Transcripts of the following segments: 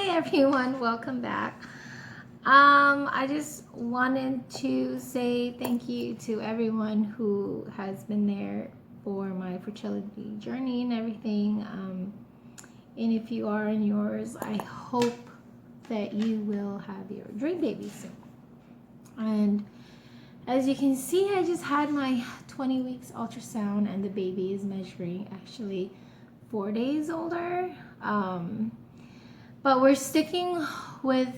Hi everyone, welcome back. I just wanted to say thank you to everyone who has been there for my fertility journey and everything. And if you are in yours, I hope that you will have your dream baby soon. And as you can see, I just had my 20 weeks ultrasound, and the baby is measuring actually 4 days older. But we're sticking with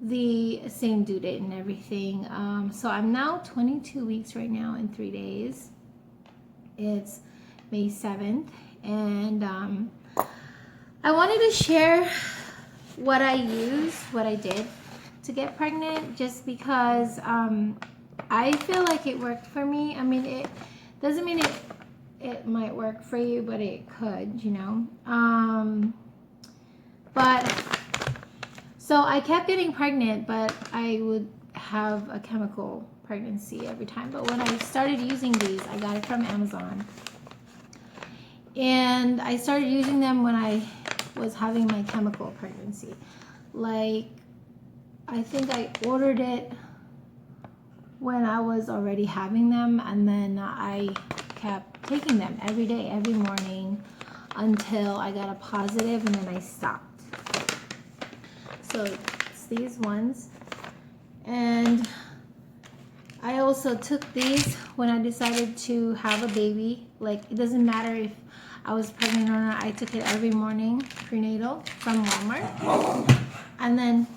the same due date and everything. So I'm now 22 weeks right now in 3 days. It's May 7th. And I wanted to share what I used, what I did to get pregnant, just because I feel like it worked for me. I mean, it doesn't mean it might work for you, but it could, you know. But so I kept getting pregnant, but I would have a chemical pregnancy every time. But when I started using these, I got it from Amazon. And I started using them when I was having my chemical pregnancy. Like, I think I ordered it when I was already having them, and then I kept taking them every day, every morning, until I got a positive, and then I stopped. So it's these ones. And I also took these when I decided to have a baby. Like, it doesn't matter if I was pregnant or not. I took it every morning, prenatal, from Walmart. And then,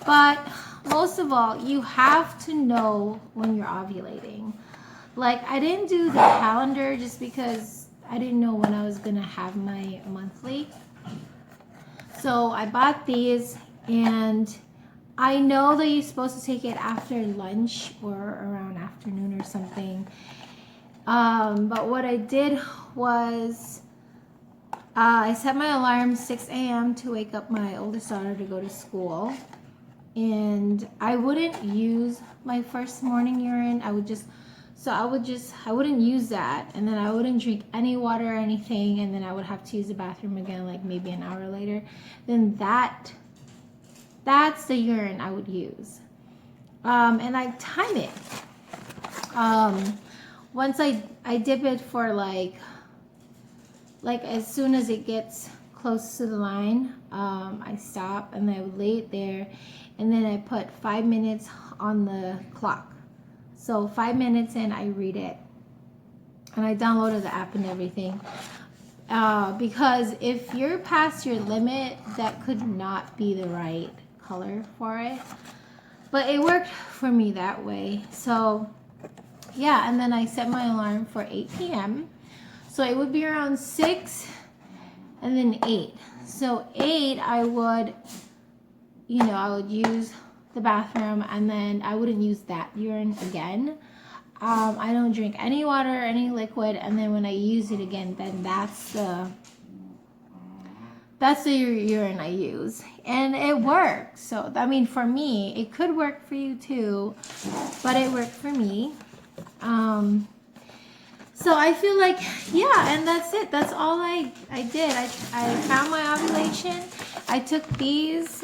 but most of all, you have to know when you're ovulating. Like, I didn't do the calendar just because I didn't know when I was going to have my monthly. So I bought these, and I know that you're supposed to take it after lunch or around afternoon or something. But what I did was I set my alarm 6 a.m. to wake up my oldest daughter to go to school. And I wouldn't use my first morning urine. I wouldn't use that, and then I wouldn't drink any water or anything, and then I would have to use the bathroom again like maybe an hour later. Then that's the urine I would use. And I time it. Once I dip it for like as soon as it gets close to the line, I stop, and then I would lay it there, and then I put 5 minutes on the clock. So 5 minutes in, I read it, and I downloaded the app and everything. Because if you're past your limit, that could not be the right color for it. But it worked for me that way. So yeah, and then I set my alarm for 8 p.m. So it would be around 6 and then 8. So 8, I would use the bathroom, and then I wouldn't use that urine again. I don't drink any water, any liquid, and then when I use it again, then that's the urine I use, and it works. So I mean, for me, it could work for you too, but it worked for me. So I feel like, yeah, and that's it. That's all I did. I found my ovulation. I took these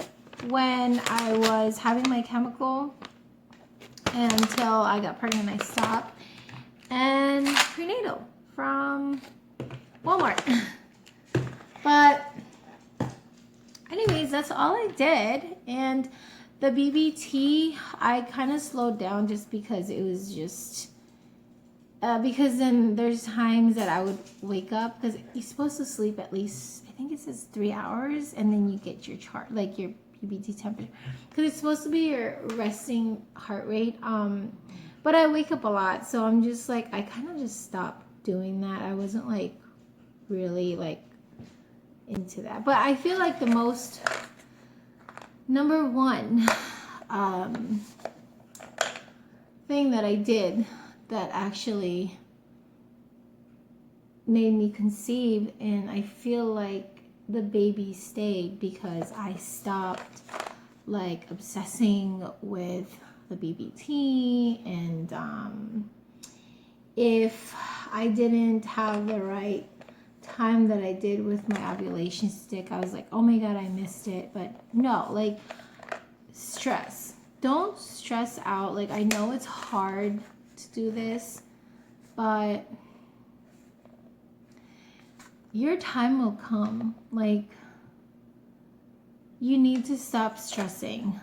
when I was having my chemical, and until I got pregnant, I stopped. And prenatal from Walmart. But anyways, that's all I did. And the BBT, I kind of slowed down just because it was just because then there's times that I would wake up, because you're supposed to sleep at least, I think it says 3 hours, and then you get your chart, like your BBT temperature, because it's supposed to be your resting heart rate. But I wake up a lot, so I'm just like, I kind of just stopped doing that. I wasn't like really like into that. But I feel like the most number one thing that I did that actually made me conceive, and I feel like the baby stayed because I stopped like obsessing with the BBT, and if I didn't have the right time that I did with my ovulation stick, I was like, oh my God, I missed it. But no, like, stress. Don't stress out. Like, I know it's hard to do this, but your time will come. Like, you need to stop stressing.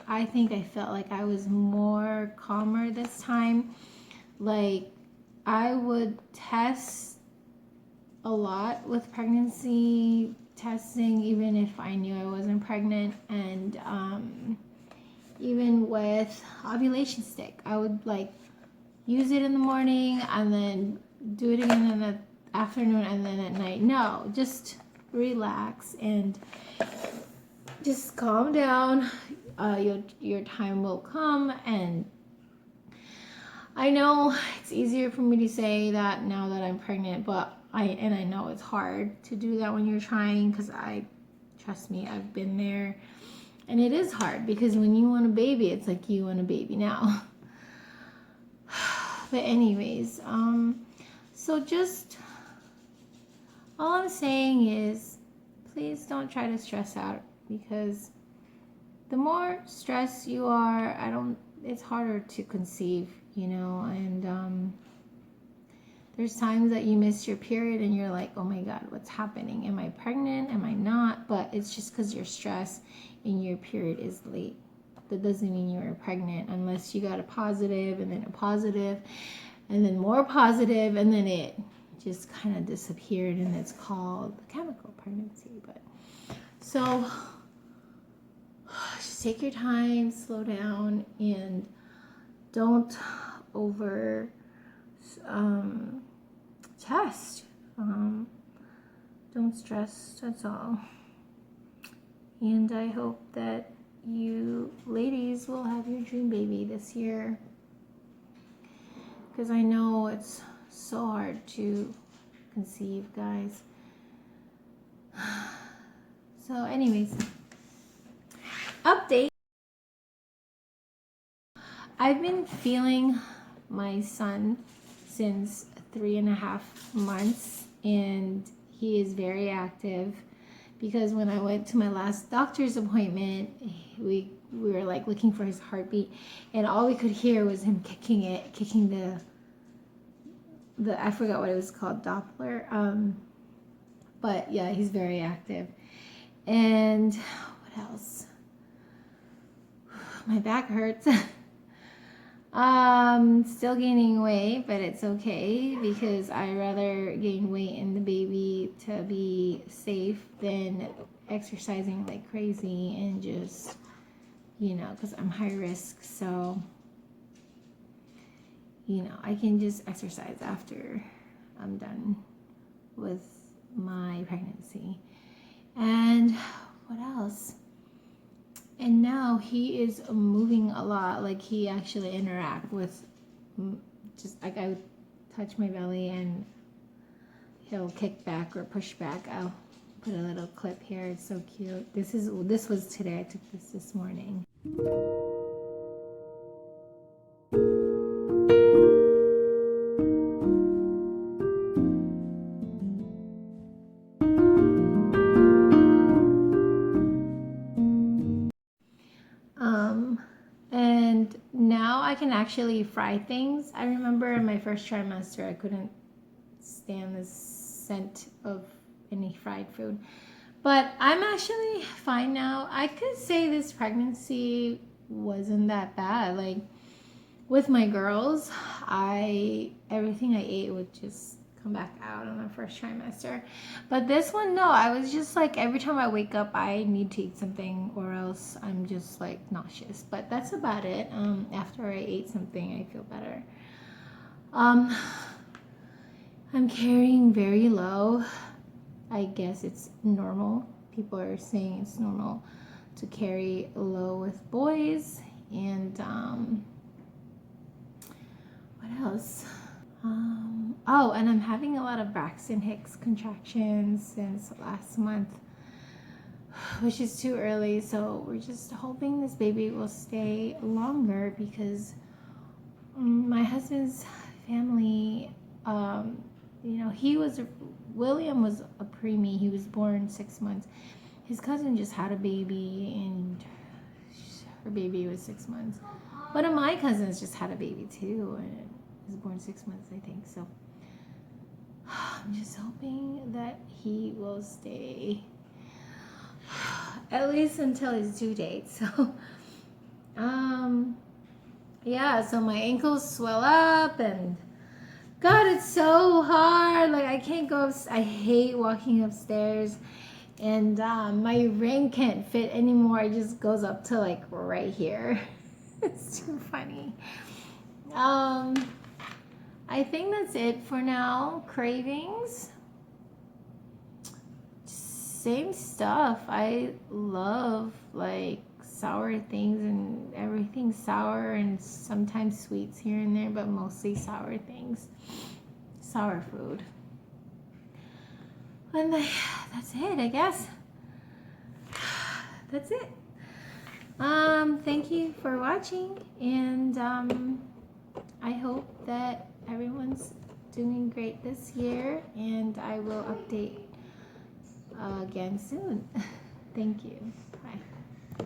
I think I felt like I was more calmer this time. Like, I would test a lot with pregnancy testing, even if I knew I wasn't pregnant, and even with ovulation stick, I would like use it in the morning and then do it again in the afternoon and then at night. No, just relax and just calm down. Your time will come. And I know it's easier for me to say that now that I'm pregnant, but I know it's hard to do that when you're trying, because trust me, I've been there, and it is hard because when you want a baby, it's like you want a baby now. But anyways, so just all I'm saying is, please don't try to stress out, because the more stressed you are, it's harder to conceive, and there's times that you miss your period and you're like, oh my God, what's happening? Am I pregnant? Am I not? But it's just because you're stressed and your period is late. That doesn't mean you're pregnant unless you got a positive and then a positive and then more positive, and then it just kind of disappeared, and it's called chemical pregnancy. But so just take your time, slow down, and don't over test. Don't stress, that's all. And I hope that you ladies will have your dream baby this year, because I know it's so hard to conceive, guys. So anyways, update. I've been feeling my son since 3.5 months, and he is very active, because when I went to my last doctor's appointment, we were like looking for his heartbeat, and all we could hear was him kicking the I forgot what it was called, Doppler. But yeah, he's very active. And what else? My back hurts. Still gaining weight, but it's okay, because I rather gain weight in the baby to be safe than exercising like crazy and just, because I'm high risk. So, I can just exercise after I'm done with my pregnancy. And what else? And now he is moving a lot. Like, he actually interact with, just like, I would touch my belly and he'll kick back or push back. I'll put a little clip here. It's so cute. This was today. I took this morning. And now I can actually fry things. I remember in my first trimester, I couldn't stand the scent of any fried food. But I'm actually fine now. I could say this pregnancy wasn't that bad. Like, with my girls, everything I ate would just come back out on the first trimester. But this one, no, I was just like, every time I wake up, I need to eat something, or else I'm just like nauseous. But that's about it. After I ate something, I feel better. I'm carrying very low. I guess it's normal. People are saying it's normal to carry low with boys. And what else? Oh, and I'm having a lot of Braxton Hicks contractions since last month, which is too early. So we're just hoping this baby will stay longer, because my husband's family, he was William was a preemie. He was born 6 months. His cousin just had a baby, and her baby was 6 months. One of my cousins just had a baby too, and was born 6 months, I think. So I'm just hoping that he will stay at least until his due date. So, yeah. So my ankles swell up, and God, it's so hard. Like I can't go up. I hate walking upstairs, and my ring can't fit anymore. It just goes up to like right here. It's too funny. I think that's it for now. Cravings. Same stuff. I love like sour things, and everything sour, and sometimes sweets here and there, but mostly sour things. Sour food. And that's it, I guess. That's it. Thank you for watching, and I hope that everyone's doing great this year, and I will update again soon. Thank you. Bye.